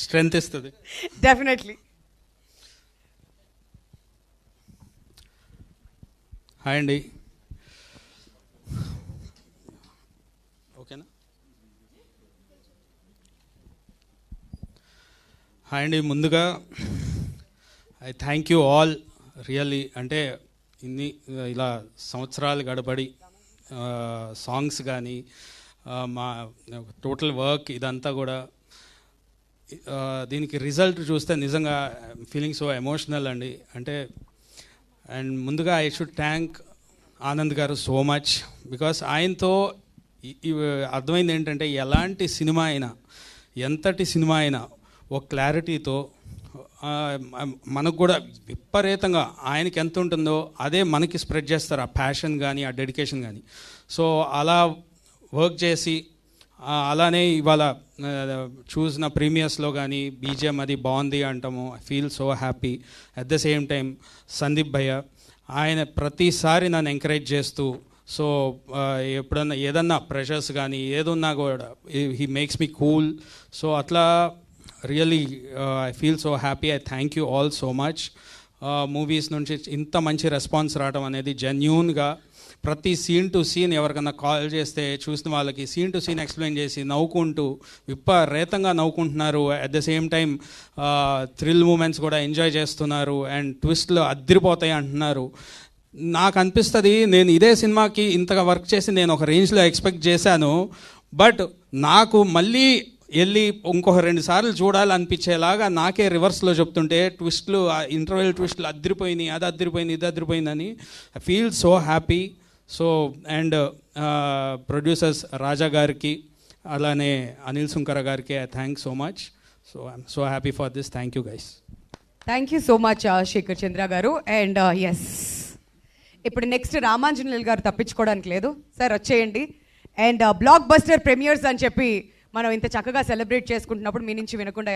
Strength ఇస్తుంది. Definitely. Hi అండి. ఓకేనా? హాయ్ అండి. ముందుగా I thank you all really. అంటే ఇన్ని ఇలా సంవత్సరాలు గడబడి సాంగ్స్ కానీ మా టోటల్ వర్క్ ఇదంతా కూడా దీనికి రిజల్ట్ చూస్తే నిజంగా ఫీలింగ్ సో ఎమోషనల్ అండి. అంటే అండ్ ముందుగా ఐ షుడ్ థ్యాంక్ ఆనంద్ గారు సో మచ్, బికాస్ ఆయనతో అర్థమైంది ఏంటంటే ఎలాంటి సినిమా అయినా, ఎంతటి సినిమా అయినా ఒక క్లారిటీతో మనకు కూడా విపరీతంగా ఆయనకి ఎంత ఉంటుందో అదే మనకి స్ప్రెడ్ చేస్తారు, ఆ ప్యాషన్ కానీ ఆ డెడికేషన్ కానీ. సో అలా వర్క్ చేసి అలానే ఇవాళ చూసిన ప్రీమియర్స్లో కానీ బీజిఎం అది బాగుంది అంటాము. I feel so happy. At the same time Sandeep భయ్య ఆయన ప్రతిసారి నన్ను ఎంకరేజ్ చేస్తూ, సో ఎప్పుడన్నా ఏదన్నా ప్రెషర్స్ కానీ ఏదున్నా కూడా he makes me cool. So అట్లా really I feel so happy. I thank you all so much. Movies నుంచి ఇంత మంచి రెస్పాన్స్ రావడం అనేది జెన్యూన్గా ప్రతి సీన్ టు సీన్ ఎవరికన్నా కాల్ చేస్తే చూసిన వాళ్ళకి సీన్ టు సీన్ ఎక్స్ప్లెయిన్ చేసి నవ్వుకుంటూ విపరీతంగా నవ్వుకుంటున్నారు. At the same time thrill moments కూడా ఎంజాయ్ చేస్తున్నారు అండ్ ట్విస్ట్లు అద్దరిపోతాయి అంటున్నారు. నాకు అనిపిస్తుంది నేను ఇదే సినిమాకి ఇంతగా వర్క్ చేసి నేను ఒక రేంజ్లో ఎక్స్పెక్ట్ చేశాను, బట్ నాకు మళ్ళీ వెళ్ళి ఇంకొక 2 సార్లు చూడాలనిపించేలాగా నాకే రివర్స్లో చెప్తుంటే ట్విస్ట్లు, ఇంటర్వెల్ ట్విస్ట్లు అద్దరిపోయినాయి, అది అద్దరిపోయింది, ఇది అద్దరిపోయిందని I feel so happy. So and producers Raja గారికి అలానే అనిల్ సుంకర గారికి I thank so much. So I'm so happy for this. Thank you guys. Thank you so much Shekhar Chandra గారు. అండ్ ఎస్, ఇప్పుడు నెక్స్ట్ రామాంజనేయులు గారు తప్పించుకోవడానికి లేదు, సార్ వచ్చేయండి. అండ్ బ్లాక్ బస్టర్ ప్రీమియర్స్ అని చెప్పి మనం ఇంత చక్కగా సెలబ్రేట్ చేసుకుంటున్నప్పుడు మీ నుంచి వినకుండా